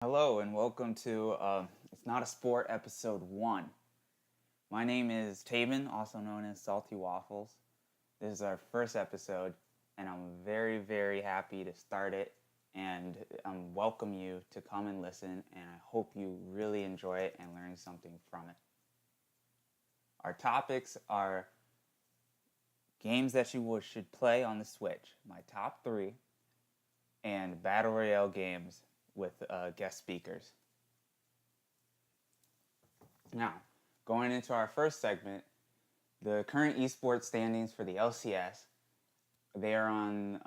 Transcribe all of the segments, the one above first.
Hello and welcome to It's Not a Sport episode 1. My name is Taban, also known as Salty Waffles. This is our first episode and I'm very happy to start it and welcome you to come and listen, and I hope you really enjoy it and learn something from it. Our topics are games that you should play on the Switch, my top 3, and Battle Royale games with guest speakers. Now, going into our first segment, the current esports standings for the LCS, they are on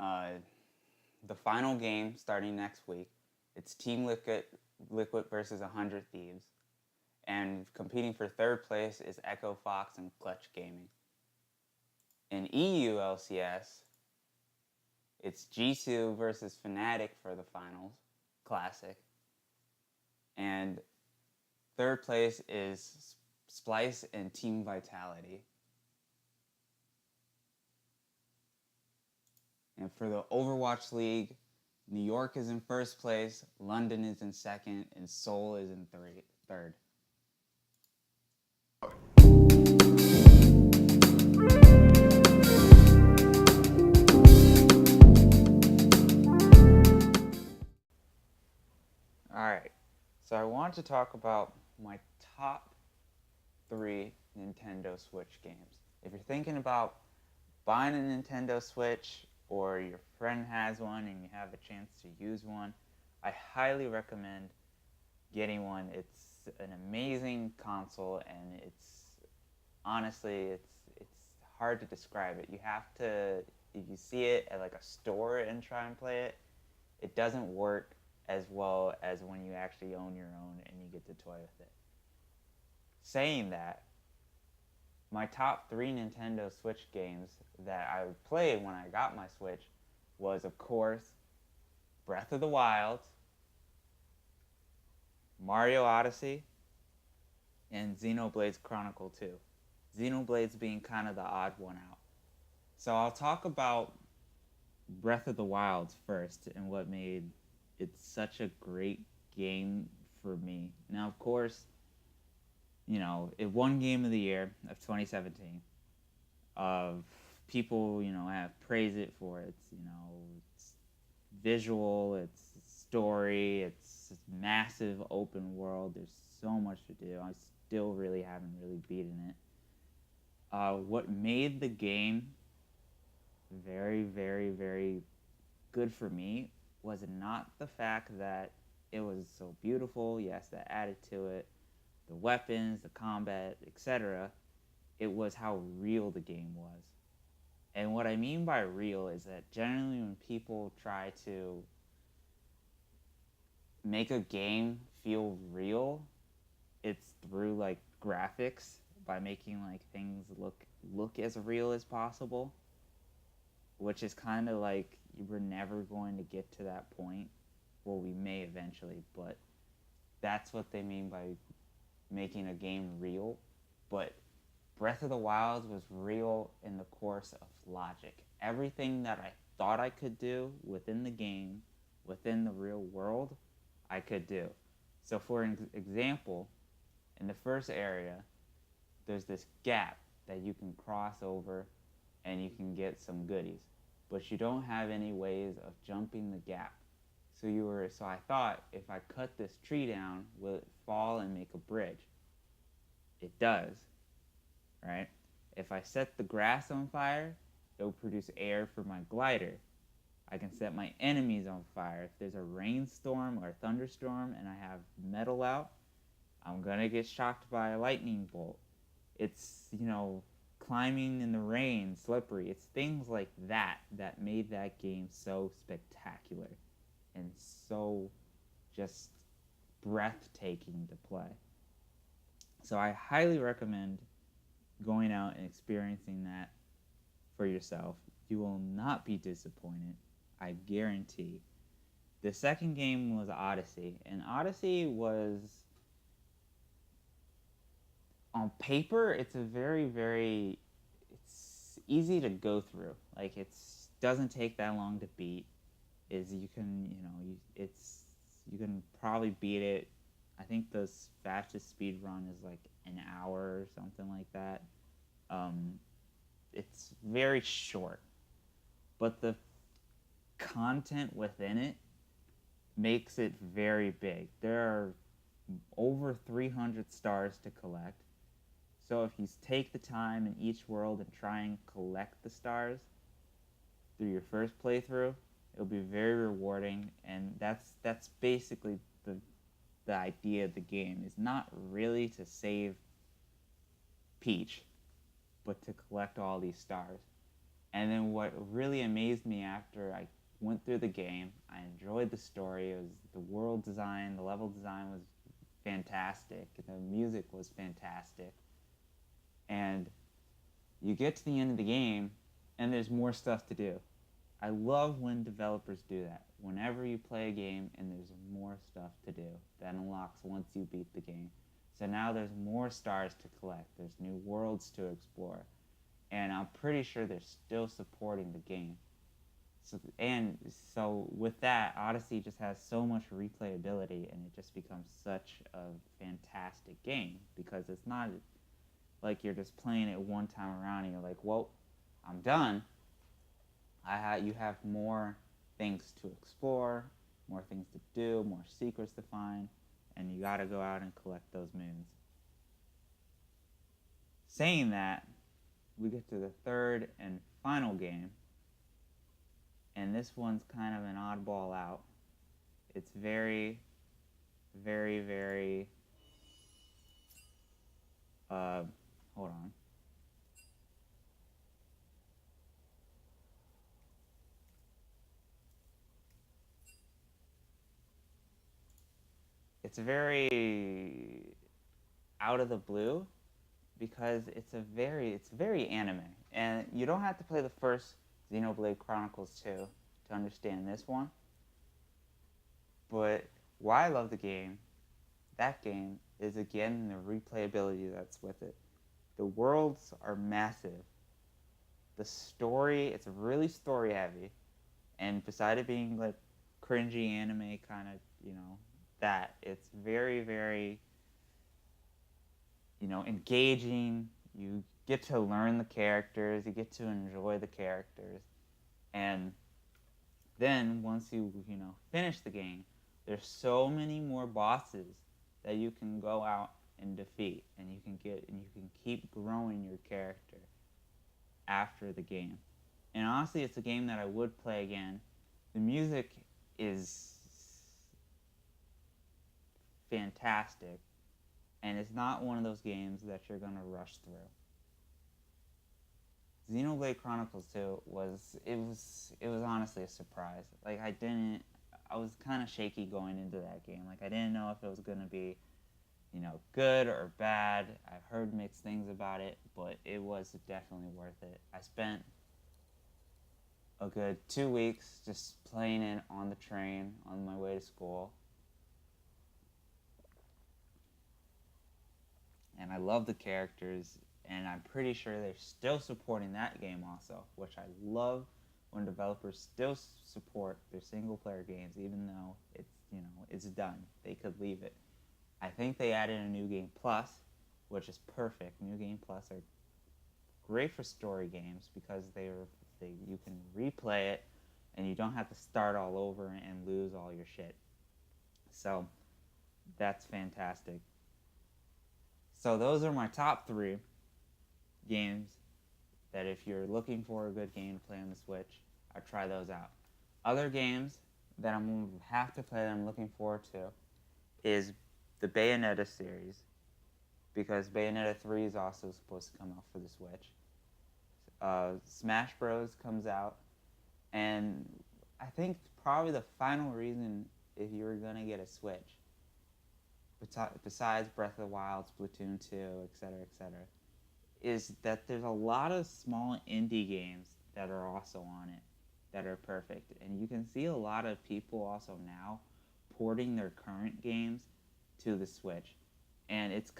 the final game starting next week. It's Team Liquid versus 100 Thieves. And competing for third place is Echo Fox and Clutch Gaming. In EU LCS, it's G2 versus Fnatic for the finals, Classic. And third place is Splice and Team Vitality. And for the Overwatch League, New York is in first place, London is in second, and Seoul is in third. Alright, so I want to talk about my top 3 Nintendo Switch games. If you're thinking about buying a Nintendo Switch, or your friend has one and you have a chance to use one, I highly recommend getting one. It's an amazing console, and it's hard to describe it. You have to, if you see it at like a store and try and play it, it doesn't work as well as when you actually own your own and you get to toy with it. Saying that, my top 3 Nintendo Switch games that I played when I got my Switch was, of course, Breath of the Wild, Mario Odyssey, and Xenoblade Chronicle 2. Xenoblade being kind of the odd one out. So I'll talk about Breath of the Wild first and what made it such a great game for me. Now, of course, it won Game of the Year of 2017. People, have praised it for its visual, its story, its massive open world. There's so much to do. I still really haven't beaten it. What made the game very good for me was not the fact that it was so beautiful. Yes, that added to it. The weapons, the combat, etc. It was how real the game was. And what I mean by real is that generally when people try to make a game feel real, it's through like graphics, by making like things look as real as possible, which is kind of like we're never going to get to that point. Well, we may eventually, but that's what they mean by making a game real. But Breath of the Wild was real in the course of logic. Everything that I thought I could do within the game, within the real world, I could do. So for example, in the first area, there's this gap that you can cross over and you can get some goodies, but you don't have any ways of jumping the gap. So I thought, if I cut this tree down, will it fall and make a bridge? It does, right? If I set the grass on fire, it'll produce air for my glider. I can set my enemies on fire. If there's a rainstorm or a thunderstorm and I have metal out, I'm gonna get shocked by a lightning bolt. It's, climbing in the rain, slippery. It's things like that that made that game so spectacular and so just breathtaking to play. So I highly recommend going out and experiencing that for yourself. You will not be disappointed, I guarantee. The second game was Odyssey, and Odyssey was, on paper, it's it's easy to go through. Like, it doesn't take that long to beat. It's You can probably beat it. I think the fastest speed run is like an hour or something like that. Um, it's very short, but the content within it makes it very big. There are over 300 stars to collect. So if you take the time in each world and try and collect the stars through your first playthrough, it'll be very rewarding, and that's basically the idea of the game, is not really to save Peach, but to collect all these stars. And then what really amazed me after I went through the game, I enjoyed the story. It was the world design, the level design was fantastic, the music was fantastic, and you get to the end of the game, and there's more stuff to do. I love when developers do that. Whenever you play a game and there's more stuff to do that unlocks once you beat the game. So now there's more stars to collect. There's new worlds to explore. And I'm pretty sure they're still supporting the game. So with that, Odyssey just has so much replayability, and it just becomes such a fantastic game, because it's not like you're just playing it one time around and you're like, well, I'm done. You have more things to explore, more things to do, more secrets to find, and you gotta go out and collect those moons. Saying that, we get to the third and final game, and this one's kind of an oddball out. It's very, very, very, hold on. It's very out of the blue, because it's very anime, and you don't have to play the first Xenoblade Chronicles 2 to understand this one. But why I love that game is, again, the replayability that's with it. The worlds are massive. The story, it's really story heavy, and beside it being like cringy anime kind of, that, it's very, very, engaging. You get to learn the characters, you get to enjoy the characters, and then once you finish the game, there's so many more bosses that you can go out and defeat, and you can keep growing your character after the game. And honestly, it's a game that I would play again. The music is fantastic, and it's not one of those games that you're going to rush through. Xenoblade Chronicles 2 was honestly a surprise. Like, I was kind of shaky going into that game. Like, I didn't know if it was going to be, good or bad. I've heard mixed things about it, but it was definitely worth it. I spent a good 2 weeks just playing it on the train on my way to school. And I love the characters, and I'm pretty sure they're still supporting that game also, which I love when developers still support their single-player games, even though it's done. They could leave it. I think they added a New Game Plus, which is perfect. New Game Plus are great for story games, because you can replay it, and you don't have to start all over and lose all your shit. So that's fantastic. So those are my top 3 games that, if you're looking for a good game to play on the Switch, I'd try those out. Other games that I'm going to have to play that I'm looking forward to is the Bayonetta series, because Bayonetta 3 is also supposed to come out for the Switch. Smash Bros. Comes out, and I think probably the final reason, if you were going to get a Switch, besides Breath of the Wild, Splatoon 2, etc., is that there's a lot of small indie games that are also on it that are perfect. And you can see a lot of people also now porting their current games to the Switch. And it's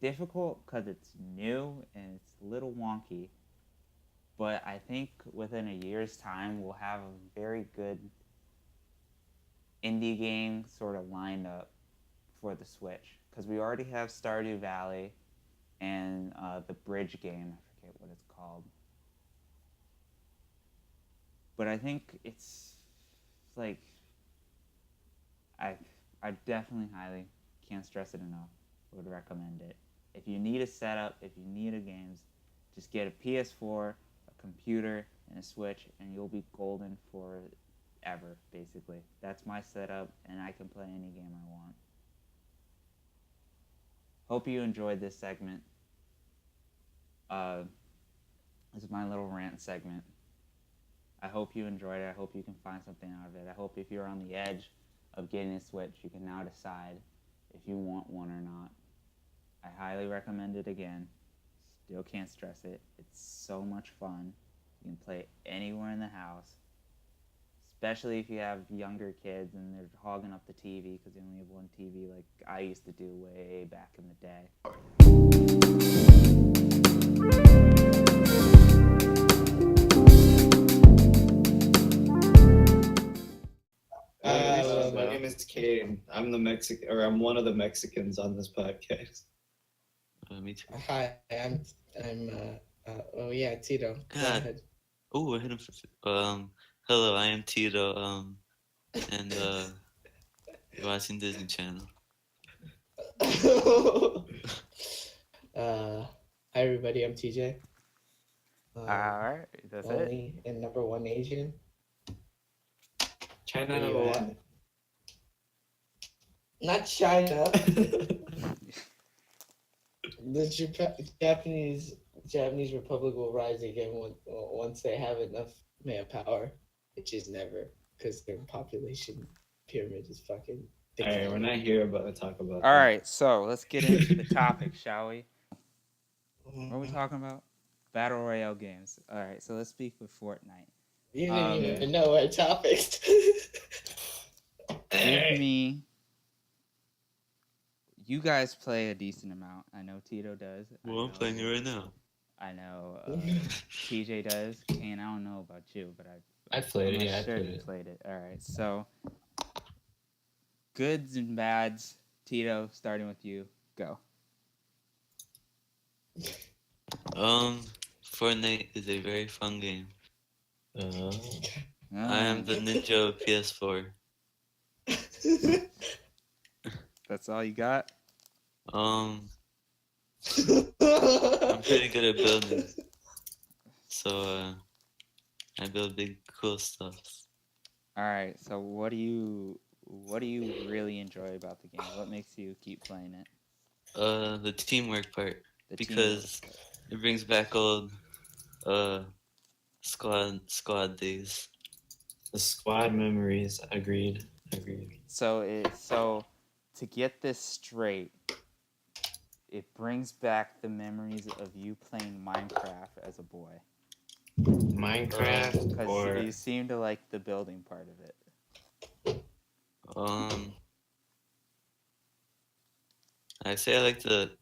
difficult because it's new and it's a little wonky. But I think within a year's time, we'll have a very good indie games sort of lined up for the Switch, because we already have Stardew Valley and the Bridge game. I forget what it's called, but I think it's like I I definitely highly can't stress it enough. Would recommend it. If you need a setup, if you need a games, just get a PS4, a computer, and a Switch, and you'll be golden for ever. Basically, that's my setup, and I can play any game I want. Hope you enjoyed this segment. This is my little rant segment. I hope you enjoyed it. I hope you can find something out of it. I hope if you're on the edge of getting a Switch, you can now decide if you want one or not. I highly recommend it again. Still can't stress it. It's so much fun. You can play it anywhere in the house, especially if you have younger kids and they're hogging up the TV because they only have one TV, like I used to do way back in the day. My name is Kane. I'm I'm one of the Mexicans on this podcast. Me too. Hi, I'm oh yeah, Tito. Go ahead. Oh, I hit him for hello, I am Tito. And you're watching Disney Channel. Hi everybody, I'm TJ. Alright, that's only it. And number one Asian. China number one. Not China. The Japanese Republic will rise again once they have enough manpower, which is never, because their population pyramid is fucking. Alright, we're not here to talk about. Alright, so let's get into the topic, shall we? What are we talking about? Battle Royale games. Alright, so let's speak with Fortnite. You didn't even know our topics. Give me. You guys play a decent amount. I know Tito does. Well, I'm playing it right now. I know TJ does. Kane, I don't know about you, but I played it. Yeah, sure you played it. All right, so goods and bads. Tito, starting with you. Go. Fortnite is a very fun game. I am the ninja of PS4. That's all you got? I'm pretty good at building. So, I build big, cool stuff. Alright, so what do you really enjoy about the game? What makes you keep playing it? The teamwork part. Because it brings back old, squad days. The squad memories. Agreed. So to get this straight, it brings back the memories of you playing Minecraft as a boy. Minecraft, because you seem to like the building part of it. I say I like the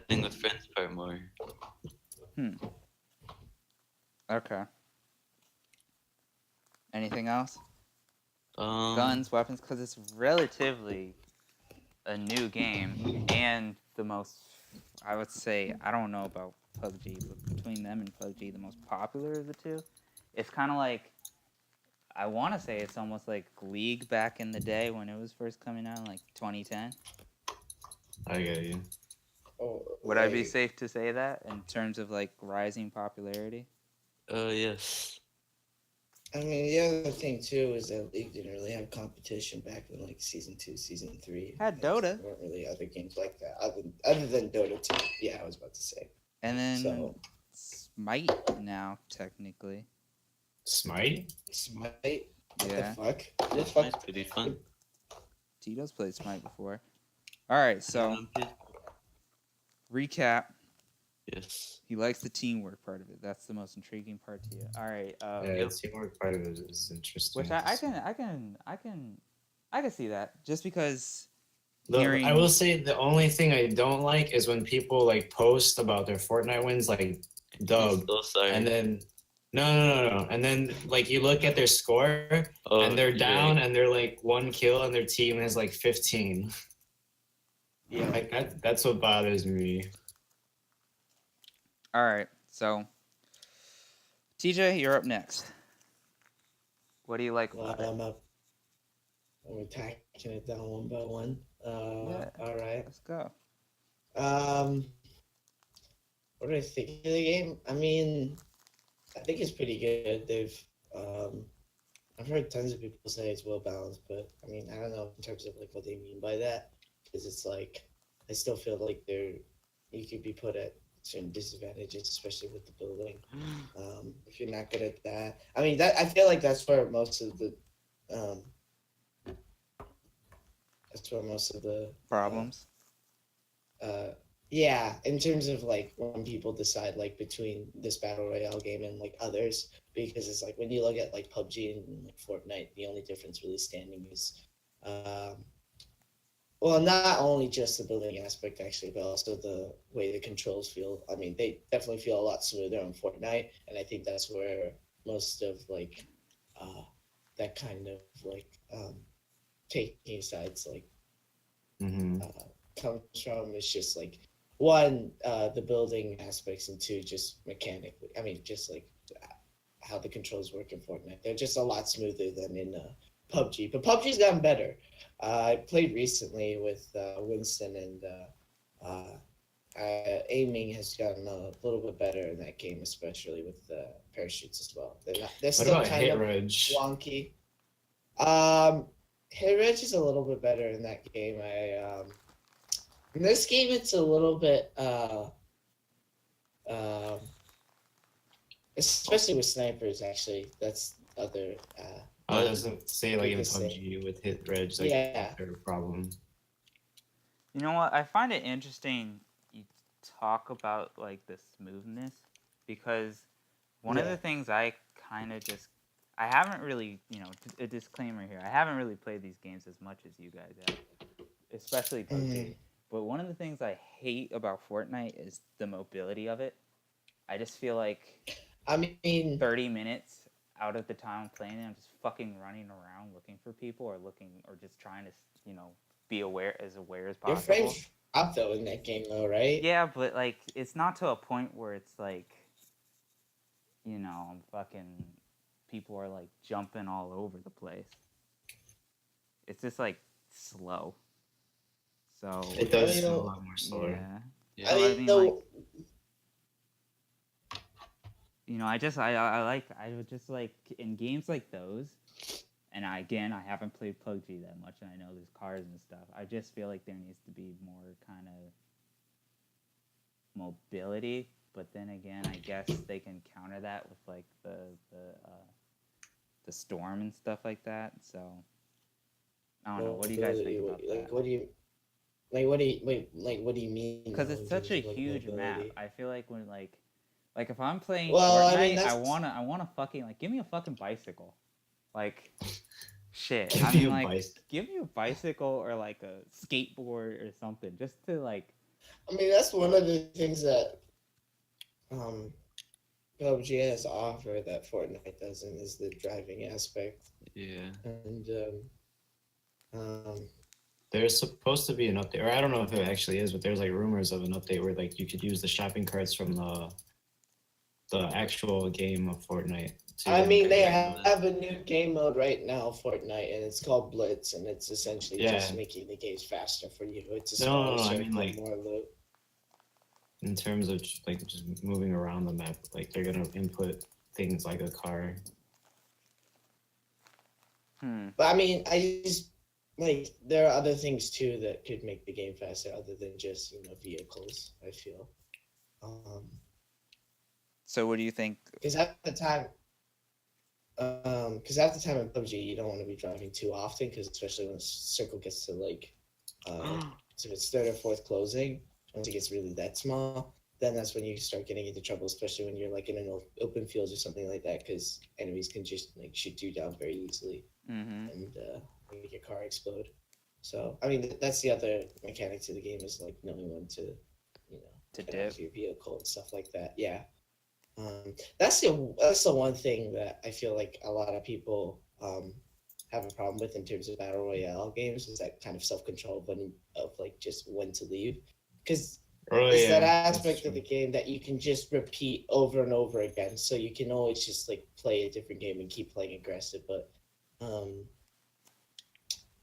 playing with friends part more. Okay. Anything else? Guns, weapons, because it's relatively a new game, and the most, I would say, I don't know about PUBG, but between them and PUBG, the most popular of the two. It's kind of like, I want to say it's almost like League back in the day when it was first coming out, like 2010. I get you. Would I be safe to say that in terms of like rising popularity? Yes. I mean, the other thing too is that League didn't really have competition back in like season 2, season 3. Had Dota. There weren't really other games like that other than Dota 2. Yeah, I was about to say. And then Smite now technically. Smite? Smite? What yeah. the fuck? Smite's pretty fun. Tito's played Smite before. All right, so recap. Yes. He likes the teamwork part of it. That's the most intriguing part to you. All right. The teamwork part of it is interesting. Which I can see that just because. I will say the only thing I don't like is when people like post about their Fortnite wins, like dub, so sorry. and then No. And then like you look at their score Oh, and they're you're down right. and they're like 1 kill and their team has like 15. Yeah. Like that's what bothers me. All right, so TJ, you're up next. What do you like Well, about it? I'm up. We're taking it down one by one. Yeah. All right. Let's go. What do I think of the game? I mean, I think it's pretty good. Um, I've heard tons of people say it's well balanced, but I mean, I don't know in terms of like what they mean by that, because it's like I still feel like you could be put at certain disadvantages, especially with the building. If you're not good at that, I mean, that I feel like um, that's where most of the Problems. Yeah, in terms of like when people decide like between this battle royale game and like others, because it's like when you look at like PUBG and like Fortnite, the only difference really standing is, well, not only just the building aspect actually, but also the way the controls feel. I mean, they definitely feel a lot smoother on Fortnite, and I think that's where most of like uh, that kind of like taking sides like Mm-hmm. comes from. It's just like one, the building aspects, and two, just mechanically. I mean, just like how the controls work in Fortnite. They're just a lot smoother than in PUBG. But PUBG's gotten better. I played recently with Winston, and aiming has gotten a little bit better in that game, especially with parachutes as well. They're What still about kind hit of reg? wonky. Um, Hit Reg is a little bit better in that game. In this game, it's a little bit, um, especially with snipers. Actually, that's other. Oh, it doesn't say like in biggest thing. PUBG with hit reg like Yeah. their problem. You know what? I find it interesting you talk about like the smoothness, because one of Yeah. the things I kind of just I haven't really, a disclaimer here. I haven't really played these games as much as you guys have, especially PUBG. But one of the things I hate about Fortnite is the mobility of it. I just feel like I mean, 30 minutes out of the time I'm playing it, I'm just fucking running around looking for people, or just trying to, be aware as your possible. frames up though in that game, though, right? Yeah, but like it's not to a point where it's like, I'm fucking people are like jumping all over the place. It's just like slow. So It does I mean, feel a lot more slower. yeah. Yeah. I So, mean, though, I would just like in games like those, and I haven't played PUBG that much, and I know there's cars and stuff. I just feel like there needs to be more kind of mobility, but then again, I guess they can counter that with like the storm and stuff like that. So I don't know. What do you guys think about like, that? what do you like? What do you wait? Like, what do you mean? Because though, it's in such terms a of, like, huge map. mobility? I feel like when like if I'm playing Well, I Fortnite, mean, I that's wanna fucking like give me a fucking bicycle, like shit. Give I me mean a like bicycle. give me a bicycle or like a skateboard or something, just to like. I mean, that's one of the things that um PUBG has to offer that Fortnite doesn't, is the driving aspect. Yeah. And There's supposed to be an update, or I don't know if it actually is, but there's like rumors of an update where like you could use the shopping carts from the actual game of Fortnite. I mean, they Yeah. have a new game mode right now, Fortnite, and it's called Blitz, and it's essentially just Yeah. making the games faster for you. It's a No, smaller no, no, I circle, mean, like- more loot. in terms of just moving around the map, like they're gonna input things like a car. But I mean, I just like there are other things too that could make the game faster, other than just vehicles. I feel. So what do you think? Because at the time in PUBG, you don't want to be driving too often, because especially when a circle gets to like to its third or fourth closing, once it gets really that small, then that's when you start getting into trouble, especially when you're like in an open field or something like that, because enemies can just like shoot you down very easily and make your car explode. So I mean, that's the other mechanic to the game, is like knowing when to To get dip. off your vehicle and stuff like that. Yeah. That's the one thing that I feel like a lot of people have a problem with in terms of battle royale games is that kind of self control of like just when to leave, because Oh it's that yeah, that's aspect of true. the game that you can just repeat over and over again. So you can always just like play a different game and keep playing aggressive. But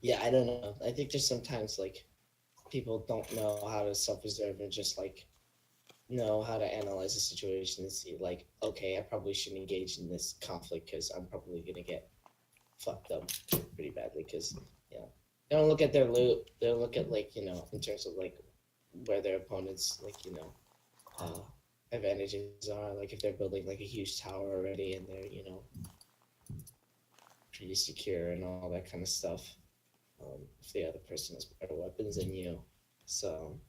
yeah, I don't know. I think there's sometimes like people don't know how to self-preserve and just like know how to analyze the situation and see like, okay, I probably shouldn't engage in this conflict because I'm probably gonna get fucked up pretty badly. Because you know, they don't look at their loot. They look at like in terms of like where their opponents like uh, advantages are. Like if they're building like a huge tower already and they're pretty secure and all that kind of stuff. If the other person has better weapons than you, so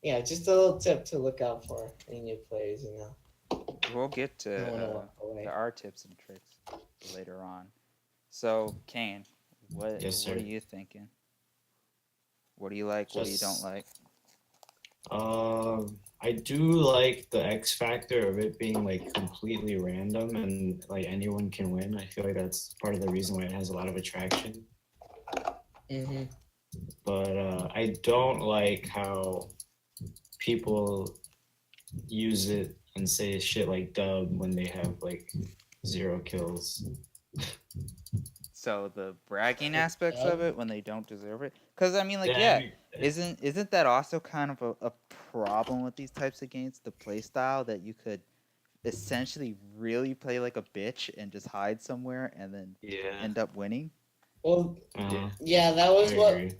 yeah, just a little tip to look out for any new players. We'll get Don't want to to walk away. our tips and tricks later on. So, Kane, Yes, what are sir. you thinking? What do you like? What do you don't Just like? I do like the X factor of it being like completely random and like anyone can win. I feel like that's part of the reason why it has a lot of attraction. Mm-hmm. But I don't like how people use it and say shit like dub when they have like 0 kills. So the bragging Like aspects of dub? it when they don't deserve it, because I mean, like, Yeah, yeah, I mean, isn't that also kind of a problem with these types of games? The play style that you could essentially really play like a bitch and just hide somewhere and then Yeah. end up winning. Well, uh, yeah, I agree.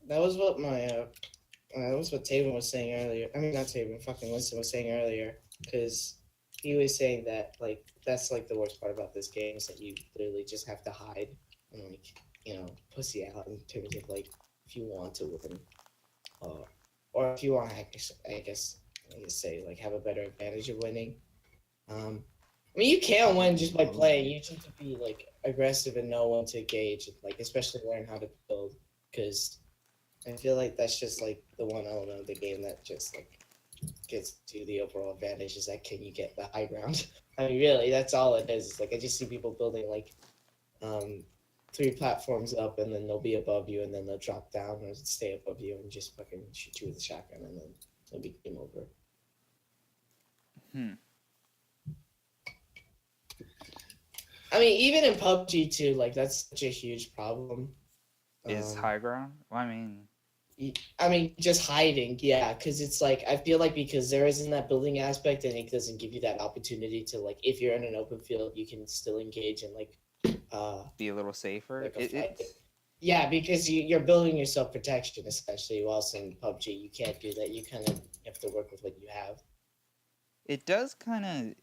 that was what my that was what Taban was saying earlier. I mean, not Taban, fucking Winston was saying earlier, because he was saying that like that's like the worst part about this game is that you literally just have to hide and like pussy out in terms of like if you want to win, or if you want to I guess say like have a better advantage of winning. I mean, you can win just by playing. You just have to be like aggressive and know when to engage, and, like especially learn how to build. Because I feel like that's just like the one element of the game that just like gets to the overall advantage is that can you get the high ground? I mean, really, that's all it is. It's like I just see people building like 3 platforms up, and then they'll be above you, and then they'll drop down or stay above you and just fucking shoot you with a shotgun, and then it'll be game over. Hmm. I mean, even in PUBG too, like that's such a huge problem. Is high ground? Well, I mean, just hiding, yeah, because it's like I feel like because there isn't that building aspect, and it doesn't give you that opportunity to like if you're in an open field, you can still engage in like be a little safer. like a fight. Yeah, because you're building your self protection essentially. Whilst in PUBG, you can't do that. You kind of have to work with what you have. It does kind of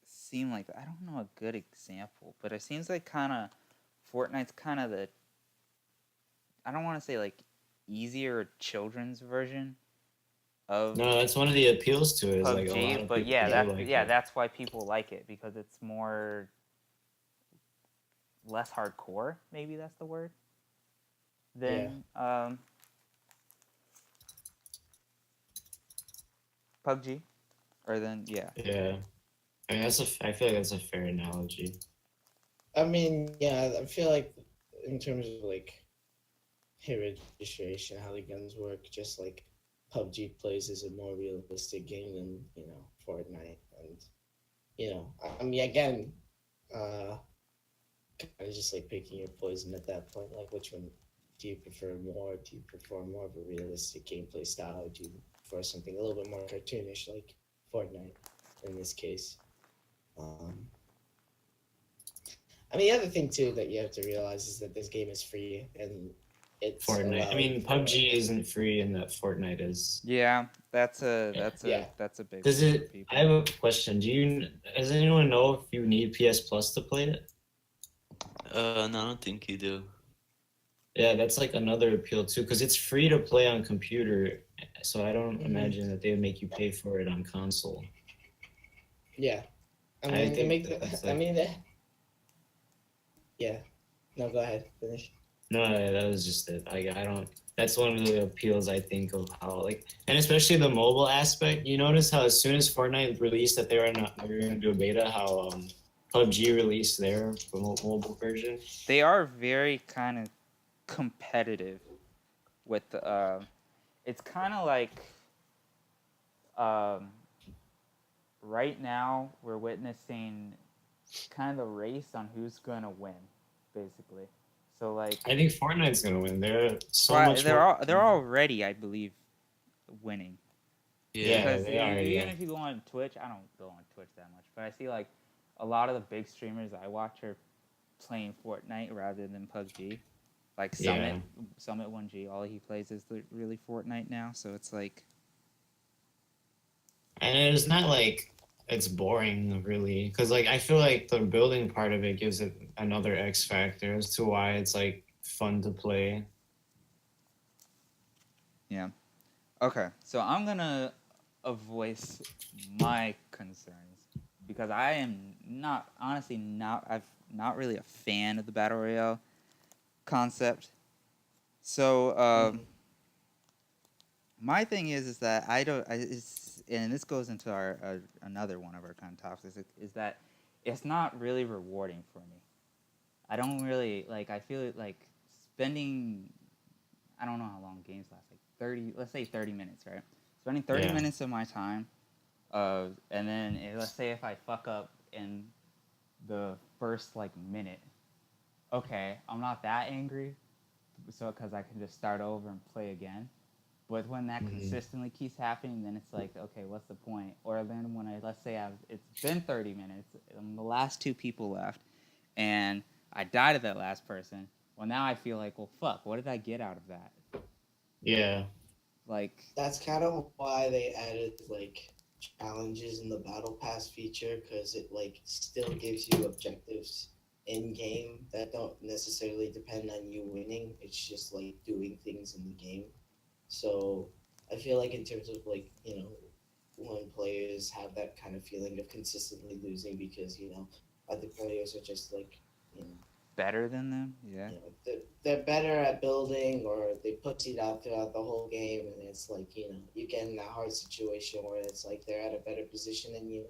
seem like, I don't know a good example, but it seems like kind of Fortnite's kind of the, I don't want to say like easier children's version of No, that's one of the appeals to it. Is like a lot PUBG, of but people yeah, do like it. that's why people like it, because it's more less hardcore, maybe that's the word, than PUBG, or then Yeah, I mean I feel like that's a fair analogy. I mean, yeah, I feel like in terms of like hit registration, how the guns work, just like PUBG plays is a more realistic game than Fortnite, and I mean again, kind of just like picking your poison at that point. Like, which one do you prefer more? Do you prefer more of a realistic gameplay style? Do you prefer something a little bit more cartoonish, like Fortnite in this case? I mean, the other thing too that you have to realize is that this game is free and it's Fortnite. I mean, for, PUBG isn't free, and that Fortnite is. yeah, that's a big Does one for it? people. I have a question. Does anyone know if you need PS Plus to play it? No, I don't think you do. Yeah, that's like another appeal too, because it's free to play on computer, so I don't imagine that they would make you pay for it on console. Yeah, I mean, I they make think the. that's I like, mean, yeah. No, go ahead. Finish. no, that was just it. I don't. that's one of the appeals I think of how like, and especially the mobile aspect. You notice how as soon as Fortnite released that they were gonna do a beta, how PUBG released their mobile version. They are very kind of competitive with the. It's kind of like um, right now we're witnessing kind of the race on who's gonna win, basically. So like, I think Fortnite's gonna win. They're so well, much more. they're already, I believe, winning. Yeah, Because they are. even Yeah, if you go on Twitch, I don't go on Twitch that much, but I see like a lot of the big streamers I watch are playing Fortnite rather than PUBG. Like Yeah. Summit 1G, all he plays is really Fortnite now. So it's like, and it's not like it's boring really, because like I feel like the building part of it gives it another X factor as to why it's like fun to play. yeah. Okay, so I'm gonna voice my concerns because I am not honestly not I've not really a fan of the battle royale concept. So my thing is that I don't. And this goes into our another one of our kind of topics is that it's not really rewarding for me. I don't really like. I feel like spending. I don't know how long games last. Like 30. Let's say 30 minutes, right? Spending 30 Yeah. minutes of my time, and then let's say if I fuck up in the first like minute, okay, I'm not that angry, so because I can just start over and play again. But when that consistently keeps happening, then it's like, okay, what's the point? Or then when let's say it's been 30 minutes, and the last two people left, and I died to that last person. Well, now I feel like, well, fuck, what did I get out of that? Yeah. Like, That's kind of why they added like challenges in the battle pass feature, because it like still gives you objectives in game that don't necessarily depend on you winning. It's just like doing things in the game. So I feel like in terms of like, when players have that kind of feeling of consistently losing because, other players are just like, you know, better than them, yeah. they're better at building, or they put it out throughout the whole game, and it's like, you get in that hard situation where it's like they're at a better position than you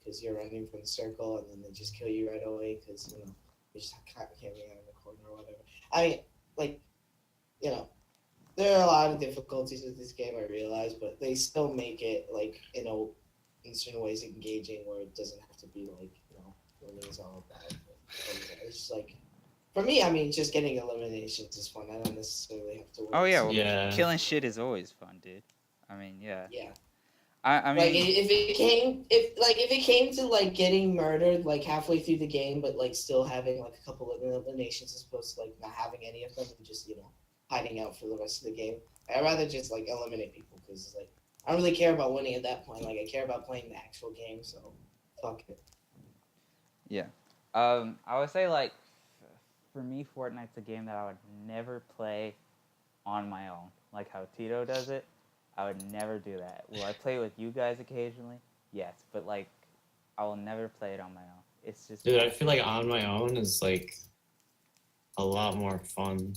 because you're running from the circle, and then they just kill you right away because, you're just camping out in the corner or whatever. I mean, like, there are a lot of difficulties with this game, I realize, but they still make it like, in certain ways engaging, where it doesn't have to be like, winning is all about. It's just like, for me, I mean, just getting eliminations is fun. I don't necessarily have to win. Oh yeah, well, Yeah. killing shit is always fun, dude. I mean, yeah. Yeah. I Like mean, if it came to like getting murdered like halfway through the game, but like still having like a couple of eliminations as opposed to like not having any of them and just hiding out for the rest of the game. I'd rather just like eliminate people because like I don't really care about winning at that point. Like I care about playing the actual game. So fuck it. yeah. I would say like for me, Fortnite's a game that I would never play on my own, like how Tito does it. I would never do that. Will I play with you guys occasionally? Yes, but like I will never play it on my own. It's just Dude, I feel like on my own is like a lot more fun.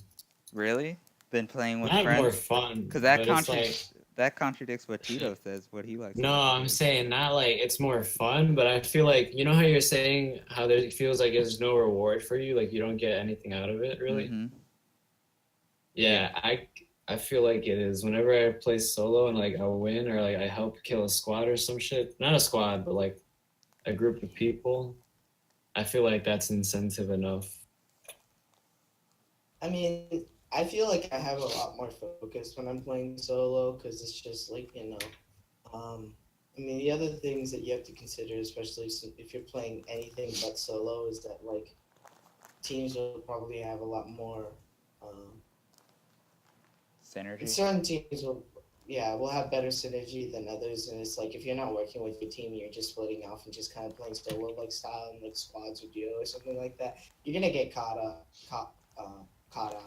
really than playing with Not friends. more fun, Because but it's like that contradicts what Tito says, what he likes. no, I'm saying not like it's more fun, but I feel like you know how you're saying how there it feels like there's no reward for you, like you don't get anything out of it really. Mm-hmm. Yeah, I feel like it is. Whenever I play solo and like I win or like I help kill a squad or some shit, not a squad, but like a group of people, I feel like that's incentive enough. I mean, I feel like I have a lot more focus when I'm playing solo because it's just like, I mean, the other things that you have to consider, especially if you're playing anything but solo, is that like teams will probably have a lot more Synergy. certain teams will have better synergy than others, and it's like if you're not working with your team, you're just splitting off and just kind of playing solo like style and like squads or duo or something like that. You're gonna get caught out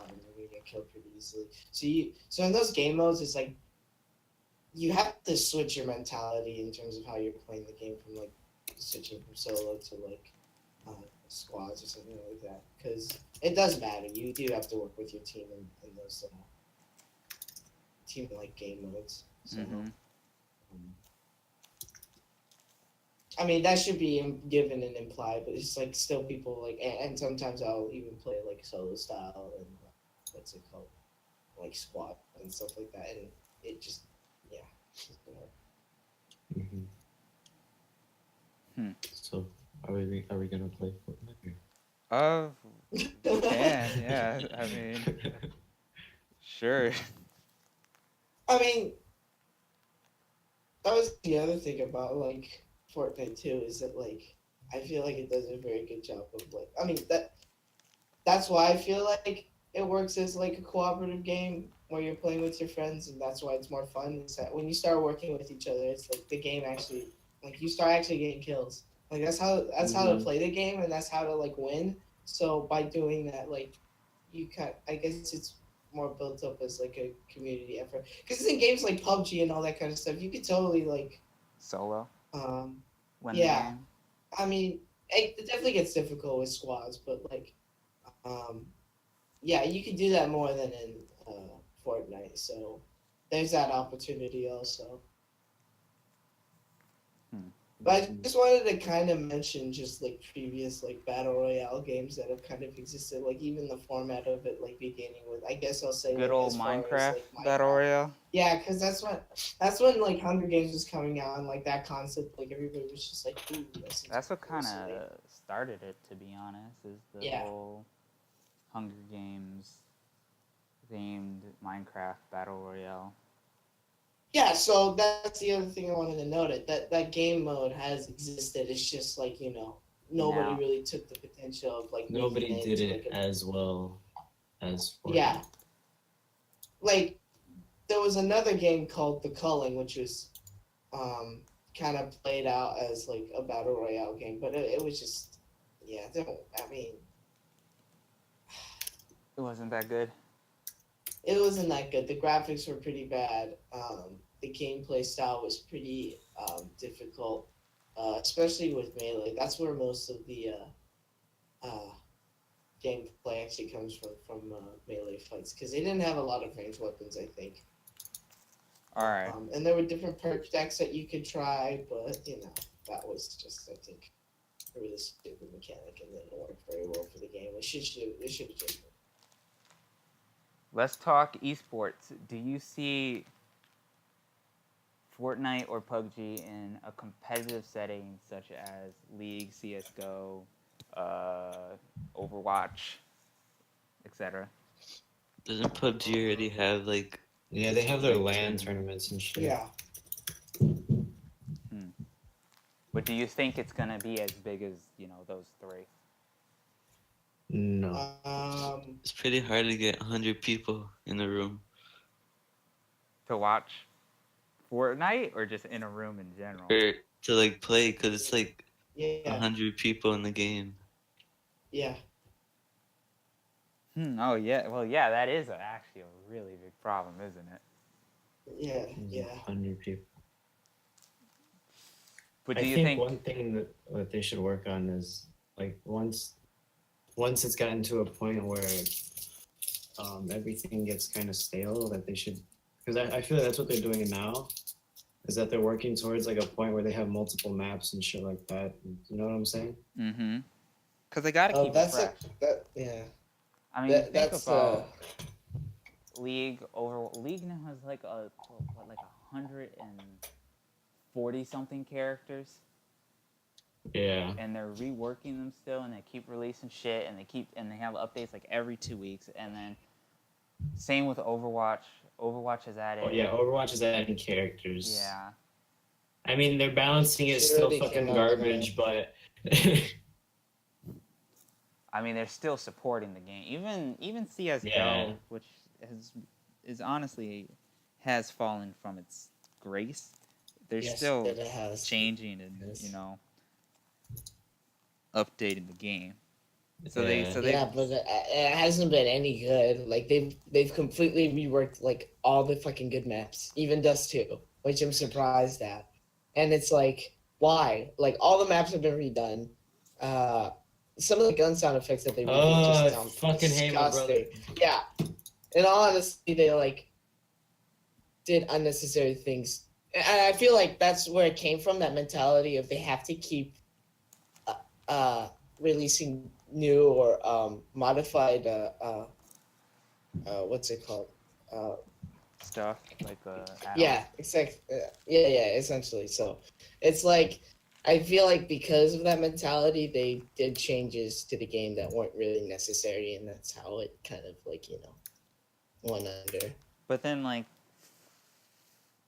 and you're gonna get killed pretty easily. So in those game modes, it's like you have to switch your mentality in terms of how you're playing the game from like switching from solo to like squads or something like that, because it does matter. You do have to work with your team in those team like game modes. So Mhm. I mean that should be given and implied, but it's like still people like, and sometimes I'll even play like solo style and what's it called, like squad and stuff like that, and it just yeah. It's just gonna- Mhm. Hmm. So are we gonna play Fortnite? We can, yeah. I mean, sure. I mean, that was the other thing about like Fortnite too, is that like I feel like it does a very good job of like, I mean that's why I feel like it works as like a cooperative game where you're playing with your friends, and that's why it's more fun. Is that when you start working with each other, it's like the game actually, like you start actually getting kills. Like that's how to Mhm. play the game, and that's how to like win. So by doing that, like you can, I guess it's more built up as like a community effort. Because in games like PUBG and all that kind of stuff, you could totally like, Solo, um, win the yeah. game. I mean, it definitely gets difficult with squads, but like, um, yeah, you could do that more than in Fortnite. So there's that opportunity also. Hmm. But I just wanted to kind of mention just like previous like battle royale games that have kind of existed, like even the format of it, like beginning with, I guess I'll say Good like old as far as Minecraft like Battle Minecraft. Royale. Yeah, because that's when like Hunger Games was coming out, and like that concept, like everybody was just like, ooh, this is That's what cool. kind So they, of started it, to be honest, is the yeah. whole Hunger Games themed Minecraft Battle Royale. Yeah, so that's the other thing I wanted to note. That game mode has existed. It's just like, nobody Now, really took the potential of like making Nobody it did into it like a, as well as Fortnite. yeah. Like there was another game called The Culling, which was kind of played out as like a battle royale game, but it was just yeah. I mean, it wasn't that good. it wasn't that good. The graphics were pretty bad. The gameplay style was pretty difficult, especially with melee. That's where most of the gameplay actually comes from melee fights, because they didn't have a lot of ranged weapons, I think. All right. And there were different perk decks that you could try, but that was just, I think, a really stupid mechanic and didn't work very well for the game. It should have just. Let's talk esports. Do you see Fortnite or PUBG in a competitive setting such as League, CS:GO, Overwatch, etc.? Doesn't PUBG already have like? Yeah, they have their LAN tournaments and shit. Yeah. But do you think it's gonna be as big as those three? No. It's pretty hard to get 100 people in a room. To watch Fortnite or just in a room in general? Or to like play, because it's like Yeah. 100 people in the game. Yeah. Oh yeah. Well, yeah. That is actually a really big problem, isn't it? Yeah. Yeah. 100 people. But I do you think one thing that they should work on is like once it's gotten to a point where everything gets kind of stale, that they should, because I feel like that's what they're doing now, is that they're working towards like a point where they have multiple maps and shit like that. You know what I'm saying? Mm-hmm. Because they gotta keep it That's fresh. yeah. I mean, think about League. League now has like 140 something characters. Yeah. And they're reworking them still, and they keep releasing shit, and they have updates like every 2 weeks, and then same with Overwatch. Overwatch has added. Oh yeah, Overwatch is adding characters. Yeah. I mean, they're balancing it Sure, still they fucking came out garbage, but I mean, they're still supporting the game. Even CS:GO, Yeah. which is honestly has fallen from its grace. They're Yes, still it has. changing and Yes. updating the game. So Yeah. they Yeah, but it hasn't been any good. Like they've completely reworked like all the fucking good maps, even Dust 2, which I'm surprised at. And it's like, why? Like all the maps have been redone. Some of the gun sound effects that they redid just sound fucking hate my brother. disgusting. Yeah. In all honesty, they like did unnecessary things. I feel like that's where it came from, that mentality of they have to keep releasing new or modified what's it called? Uh, Stuff like yeah, add-ons. exactly. Yeah, essentially. So it's like I feel like because of that mentality, they did changes to the game that weren't really necessary, and that's how it kind of like went under. But then like,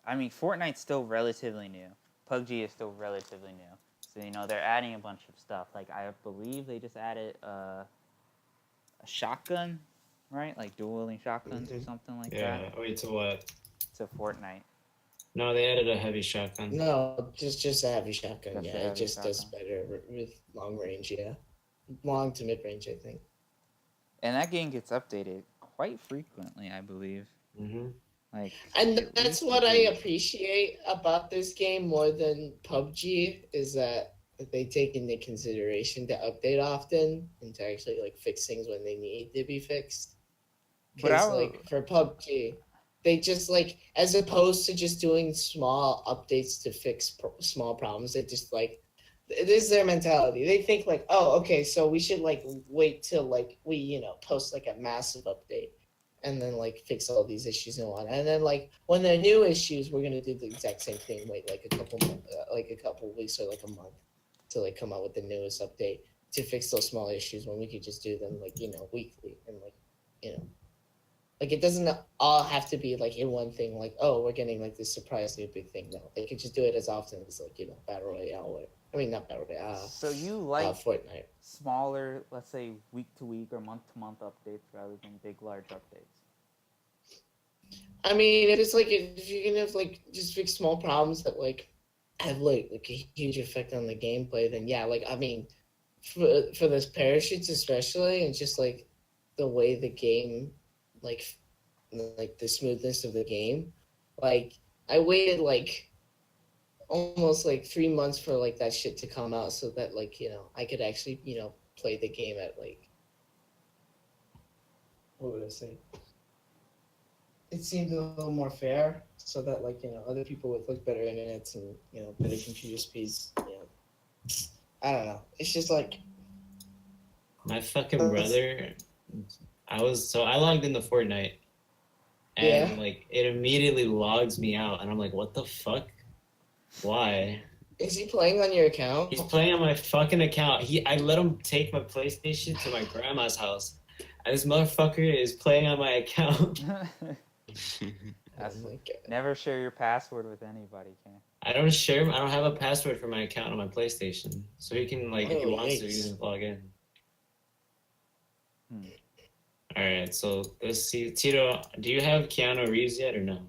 I mean, Fortnite's still relatively new. PUBG is still relatively new. So they're adding a bunch of stuff. Like I believe they just added a shotgun, right? Like dual-wielding shotguns or something like Yeah. that Wait, to what? to Fortnite. No, they added a heavy shotgun. No, just a heavy shotgun. Just a Yeah, it heavy just does shotgun. better with long range. Yeah, long to mid range, I think. And that game gets updated quite frequently, I believe. Mm-hmm. Like, And at that's least what a I week. appreciate about this game more than PUBG is that they take into consideration to update often and to actually like fix things when they need to be fixed. But I Because like for PUBG, they just like as opposed to just doing small updates to fix small problems, they just like this is their mentality. They think like, oh, okay, so we should like wait till like we post like a massive update and then like fix all these issues and one. And then like when there are new issues, we're gonna do the exact same thing. Wait like a couple weeks or like a month to like come out with the newest update to fix those small issues when we could just do them like weekly and like you know like it doesn't all have to be like in one thing. Like oh we're getting like this surprise new big thing. No, they could just do it as often as like Battle Royale or I mean not Battle Royale. so you like Fortnite. smaller, let's say week to week or month to month updates rather than big large updates. I mean, if it's like if you're gonna like just fix small problems that like have like a huge effect on the gameplay, then yeah, like I mean, for those parachutes especially, and just like the way the game, like like the smoothness of the game, like I waited like almost like 3 months for like that shit to come out so that like I could actually play the game at like what would I say? It seemed a little more fair, so that like other people with like better internets and better computer speeds. I don't know. It's just like My fucking brother, I logged into Fortnite, and yeah. like it immediately logs me out, and I'm like, what the fuck? Why? Is he playing on your account? He's playing on my fucking account. I let him take my PlayStation to my grandma's house, and this motherfucker is playing on my account. That's Oh my God. never share your password with anybody, Ken. I don't have a password for my account on my PlayStation, so he can like if he wants to, he can log in. All right, so let's see, Tito. Do you have Keanu Reeves yet or no?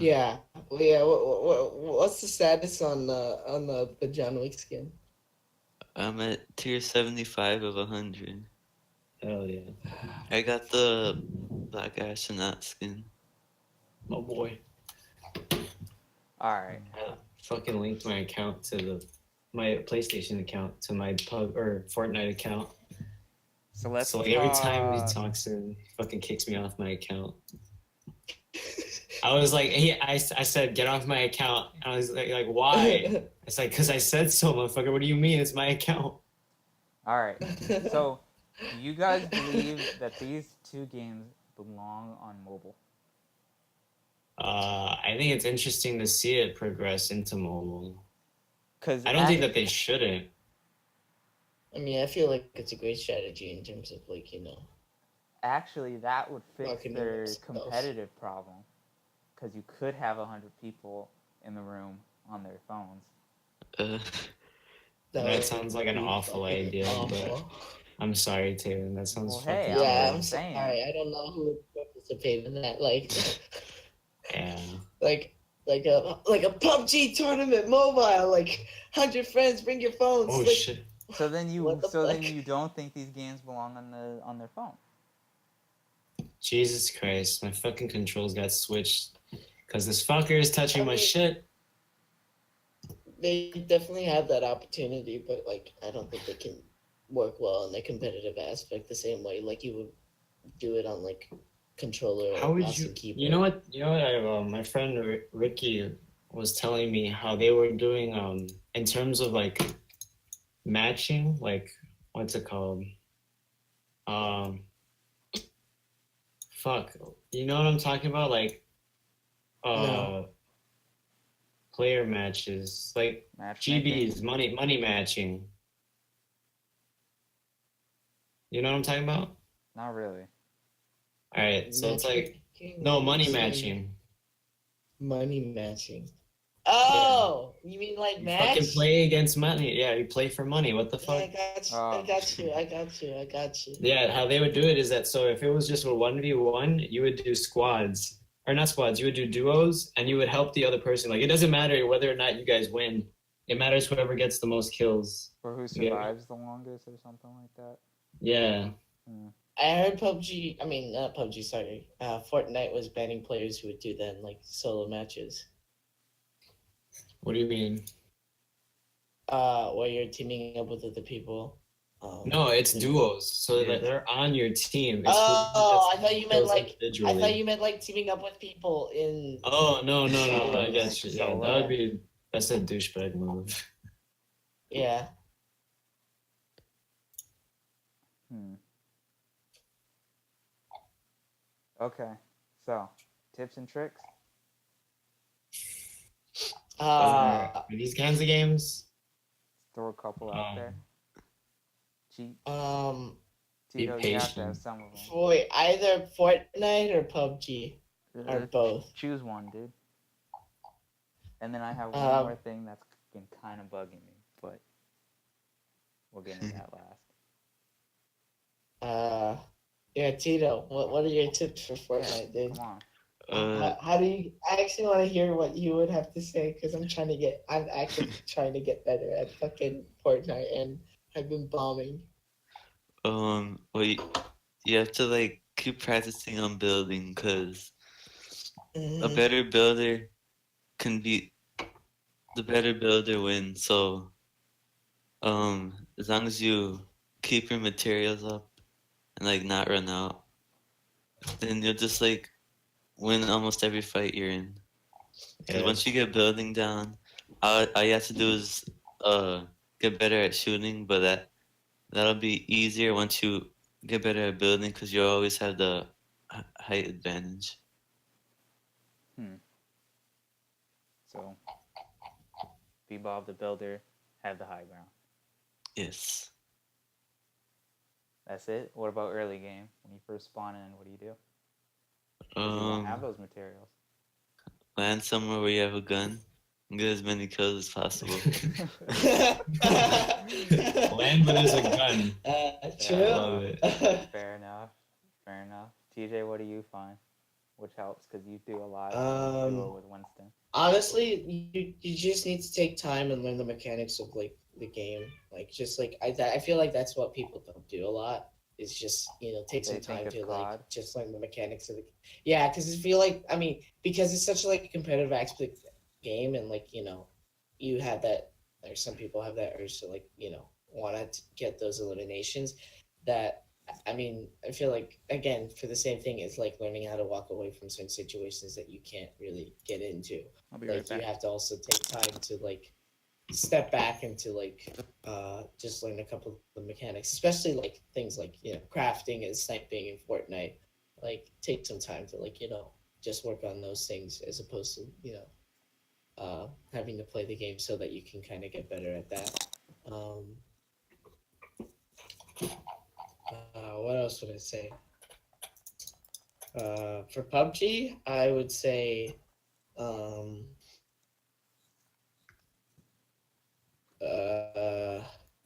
Yeah. Well, yeah. What's the status on the John Wick skin? I'm at tier 75 of 100. Hell yeah. I got the Black Astronaut skin. Oh boy. All right. I fucking linked my account to my PlayStation account to my pub or Fortnite account. So let's So like every time he talks to him, he fucking kicks me off my account. I was like, hey, I said, get off my account. I was like why? It's like, because I said so, motherfucker. What do you mean? It's my account. All right. So, do you guys believe that these two games belong on mobile? I think it's interesting to see it progress into mobile. Because I don't think that they shouldn't. I mean, I feel like it's a great strategy in terms of like actually that would fix marketing their themselves. competitive problem. Because you could have 100 people in the room on their phones. That sounds like an awful idea, but I'm sorry, Taylor. That sounds Well, fucking hey, Yeah, I'm I'm saying. sorry. I don't know who would participate in that. Like, yeah. like a PUBG tournament mobile. Like 100 friends, bring your phones. Oh like, shit. So then What the then fuck? you don't think these games belong on their phone? Jesus Christ, my fucking controls got switched because this fucker is touching my shit. They definitely have that opportunity, but like I don't think they can work well in the competitive aspect the same way like you would do it on like controller How or would mouse you? and keyboard. You know what? My friend Ricky was telling me how they were doing in terms of like matching, like what's it called? Um, fuck. You know what I'm talking about? Like No. player matches, like Matchmaking? GBs, money matching. You know what I'm talking about? Not really. All right, so it's like Matchmaking? no What are you money saying? matching. Money matching. Oh, you mean like You match? fucking play against money. Yeah, you play for money. What the Yeah, fuck? I got you. Oh. I got you. I got you. I got you. Yeah, how they would do it is that so if it was just a 1v1, you would do squads. Or not squads, you would do duos and you would help the other person. Like it doesn't matter whether or not you guys win. It matters whoever gets the most kills. Or who You get me? survives the longest or something like that. Yeah. I heard PUBG. I mean, not PUBG. Sorry. Fortnite was banning players who would do that in like solo matches. What do you mean? Where you're teaming up with other people. No, it's duos. So Yeah. that they're on your team. It's Oh, I thought you meant kills like individually. teaming up with people in. Oh no. Solo, I guess yeah, solo. that would be that's a douchebag move. Yeah. Okay. So, tips and tricks? For these kinds of games, Throw a couple out there. Cheat. Be Tito, you have to have patient. some of them. Wait, either Fortnite or PUBG or both. Choose one, dude. And then I have one more thing that's been kind of bugging me, but we'll get into that last. Yeah, Tito, what are your tips for Fortnite, dude? Come on. How do you? I actually want to hear what you would have to say because I'm actually trying to get better at fucking Fortnite and I've been bombing. Well, you have to like keep practicing on building because a better builder can be the better builder wins. So, as long as you keep your materials up and like not run out, then you'll just like win almost every fight you're in. Because once you get building down, all you have to do is get better at shooting, but that'll be easier once you get better at building because you always have the height advantage. So, be Bob the Builder, have the high ground. Yes. That's it? What about early game? When you first spawn in, what do you do? 'Cause you don't have those materials. Land somewhere where you have a gun and get as many kills as possible. Land where there's a gun. True. I love it. Fair enough. TJ, what do you find? Which helps because you do a lot duo with Winston. Honestly, you just need to take time and learn the mechanics of like the game. Like just like I feel like that's what people don't do a lot. Is just take some time to like just learn the mechanics of the. Yeah, because I feel like because it's such like a competitive aspect game and like you have that or some people have that urge to like want to get those eliminations that. I feel like again for the same thing, it's like learning how to walk away from certain situations that you can't really get into. I'll be like right back. you have to also take time to like step back and to like just learn a couple of the mechanics, especially like things like crafting and sniping in Fortnite. Like take some time to like just work on those things as opposed to having to play the game so that you can kind of get better at that. What else would I say? For PUBG, I would say,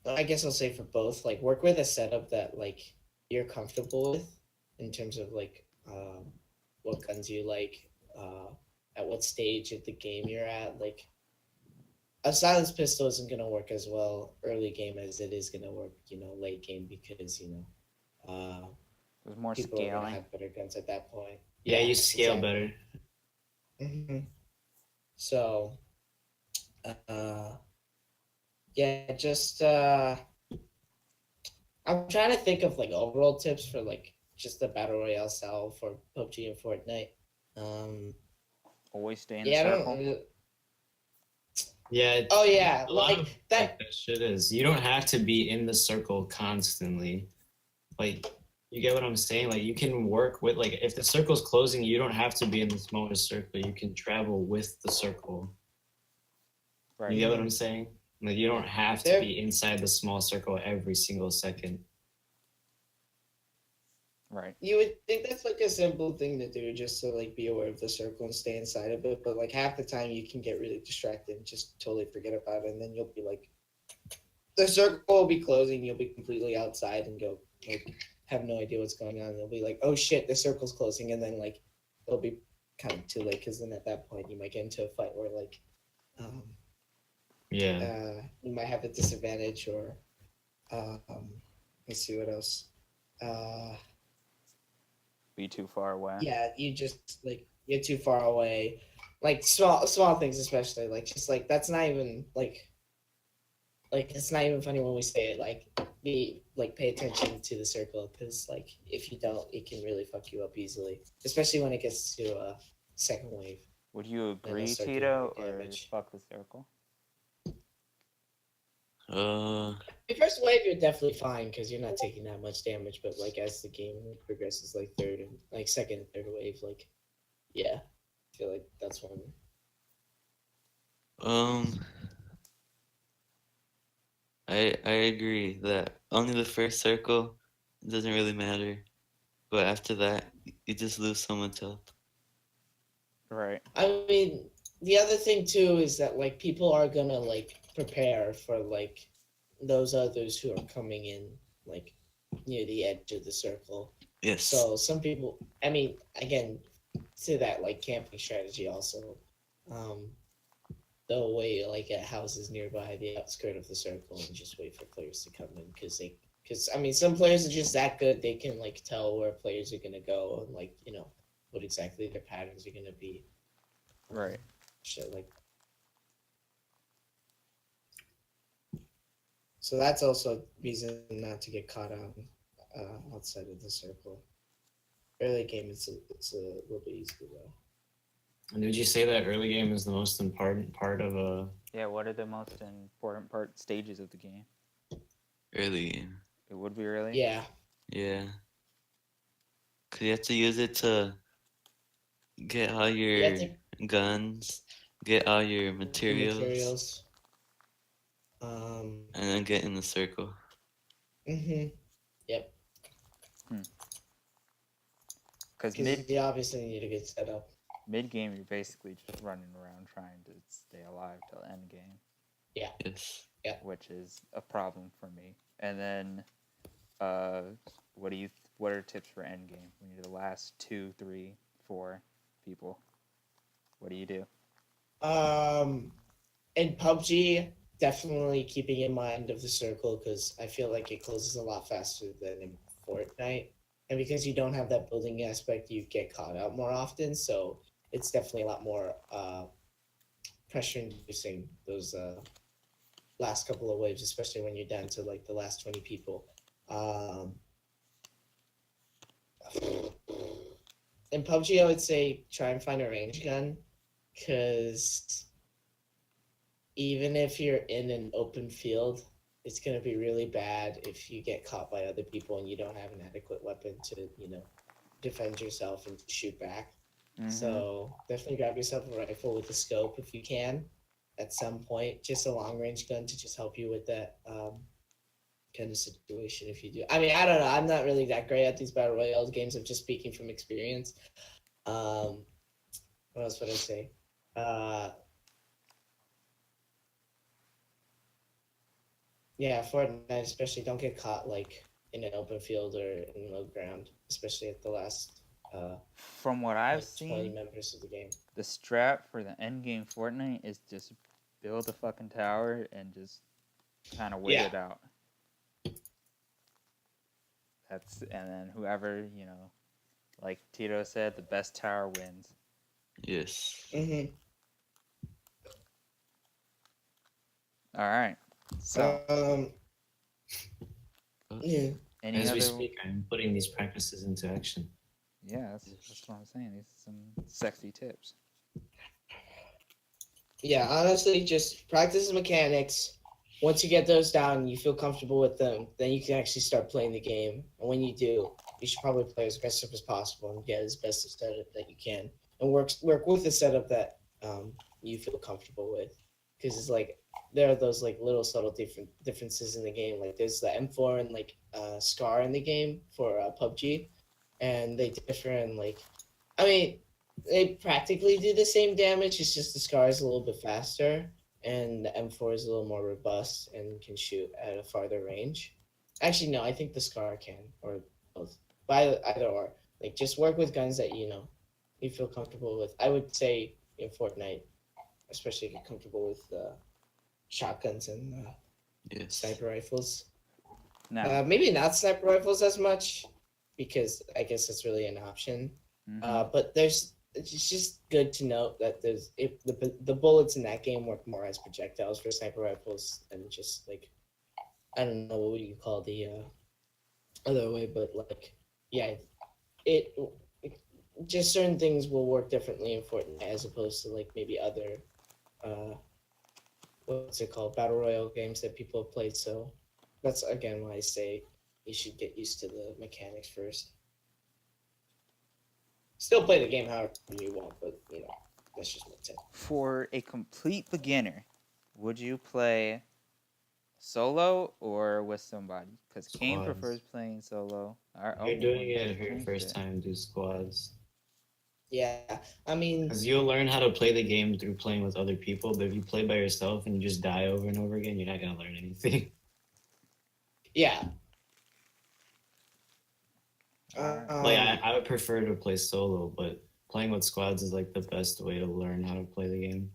I guess I'll say for both, like work with a setup that like you're comfortable with in terms of like what guns you like, at what stage of the game you're at. Like a silenced pistol isn't gonna work as well early game as it is gonna work, late game because There's more people are gonna scaling. have better guns at that point. Yeah, you scale better. Mm-hmm. So, yeah, just I'm trying to think of like overall tips for like just the battle royale style for PUBG and Fortnite. Always stay in Yeah, the I circle. don't. Yeah. Oh yeah, a lot of, like that. like that shit is. You don't have to be in the circle constantly. Like, you get what I'm saying? Like, you can work with, like, if the circle's closing, you don't have to be in the smaller circle. You can travel with the circle. You Right. get what I'm saying? Like, you don't have to There- be inside the small circle every single second. Right. You would think that's like a simple thing to do, just to like be aware of the circle and stay inside of it. But like half the time, you can get really distracted and just totally forget about it, and then you'll be like, the circle will be closing, you'll be completely outside and go like have no idea what's going on. You'll be like, oh shit, the circle's closing, and then like it'll be kind of too late because then at that point you might get into a fight where like Yeah. you might have a disadvantage or let's see what else. Be too far away. Yeah, you just like you're too far away. Like small things especially, like just like that's not even like it's not even funny when we say it, like pay attention to the circle, because like if you don't, it can really fuck you up easily, especially when it gets to second wave. Would you Then it'll agree, start doing Tito, more or damage. fuck the circle? The first wave you're definitely fine because you're not taking that much damage, but like as the game progresses, like second and third wave, like yeah, I feel like that's when I agree that only the first circle doesn't really matter, but after that, you just lose someone's health. Right. I mean, the other thing too is that like people are gonna like prepare for like those others who are coming in like near the edge of the circle. Yes. So some people, I mean, again, to that like camping strategy also, they'll wait like at houses nearby the outskirt of the circle and just wait for players to come in because I mean some players are just that good, they can like tell where players are gonna go and like what exactly their patterns are gonna be. Right. Shit like. So that's also reason not to get caught on outside of the circle. Early game, it's a little bit easier though. And would you say that early game is the most important part of a? Yeah. What are the most important stages of the game? Early game. It would be early. Yeah. Yeah. Cause you have to use it to get all your guns, get all your materials, and then get in the circle. Yep. Because you obviously need a good setup. Mid game, you're basically just running around trying to stay alive till end game. Yeah. Yes. Yeah. Which is a problem for me. And then, what are tips for end game when you're the last 2, 3, 4 people? What do you do? In PUBG, definitely keeping in mind of the circle because I feel like it closes a lot faster than in Fortnite, and because you don't have that building aspect, you get caught out more often. So it's definitely a lot more pressure inducing those last couple of waves, especially when you're down to like the last 20 people. In PUBG, I would say try and find a range gun, because even if you're in an open field, it's going to be really bad if you get caught by other people and you don't have an adequate weapon to, defend yourself and shoot back. Mm-hmm. So definitely grab yourself a rifle with a scope if you can at some point, just a long range gun to just help you with that kind of situation if you do. I mean, I don't know. I'm not really that great at these Battle Royale games. I'm just speaking from experience. What else would I say? Yeah, Fortnite especially, don't get caught like in an open field or in low ground, especially at the last From what I've like seen, 20 members of the game. the strat for the end game Fortnite is just build a fucking tower and just kind of wait it out. And then whoever, like Tito said, the best tower wins. Yes. Mm-hmm. All right. So yeah. Any As we other? speak, I'm putting these practices into action. Yeah, that's what I'm saying. These are some sexy tips. Yeah, honestly, just practice mechanics. Once you get those down, you feel comfortable with them, then you can actually start playing the game. And when you do, you should probably play as aggressive as possible and get as best a setup that you can, and work with the setup that you feel comfortable with. Because it's like there are those like little subtle differences in the game. Like there's the M4 and like Scar in the game for PUBG, and they differ in like, I mean, they practically do the same damage. It's just the Scar is a little bit faster, and the M4 is a little more robust and can shoot at a farther range. Actually, no, I think the Scar can, or both. But either or, like just work with guns that you feel comfortable with. I would say in Fortnite, especially get comfortable with shotguns and Yes. sniper rifles. Now, Maybe not sniper rifles as much, because I guess it's really an option. But it's just good to note that if the bullets in that game work more as projectiles for sniper rifles than just like, I don't know what you call the other way, but like, yeah, it just certain things will work differently in Fortnite as opposed to like maybe other what's it called, battle royale games that people have played. So that's again why I say you should get used to the mechanics first. Still play the game however you want, but that's just my tip. for a complete beginner, would you play solo or with somebody? Because Kane Squads. prefers playing solo. You're doing it for your changed first it. time, do squads. Yeah, I mean, Because you'll learn how to play the game through playing with other people, but if you play by yourself and you just die over and over again, you're not going to learn anything. yeah. Alright. Like, I would prefer to play solo, but playing with squads is like the best way to learn how to play the game.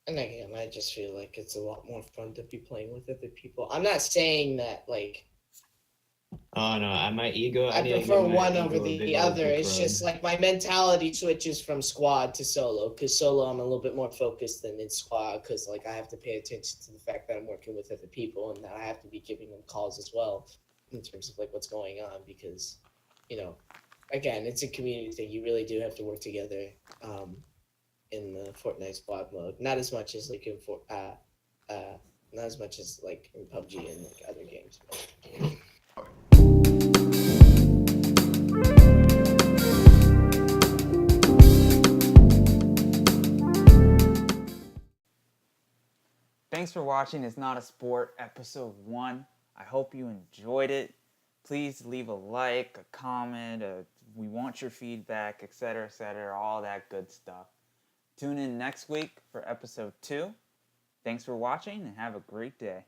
And again, I just feel like it's a lot more fun to be playing with other people. I'm not saying that like Oh no, my ego. I need to prefer give my one ego over a the big old other. dick It's rub. just like my mentality switches from squad to solo. Because solo, I'm a little bit more focused than in squad. Because like I have to pay attention to the fact that I'm working with other people, and that I have to be giving them calls as well in terms of like what's going on. Because again, it's a community thing. You really do have to work together in the Fortnite squad mode. Not as much as like not as much as like in PUBG and like other games. Thanks for watching It's Not a Sport, episode 1. I hope you enjoyed it. Please leave a like, a comment, we want your feedback, etc., all that good stuff. Tune in next week for episode 2. Thanks for watching and have a great day.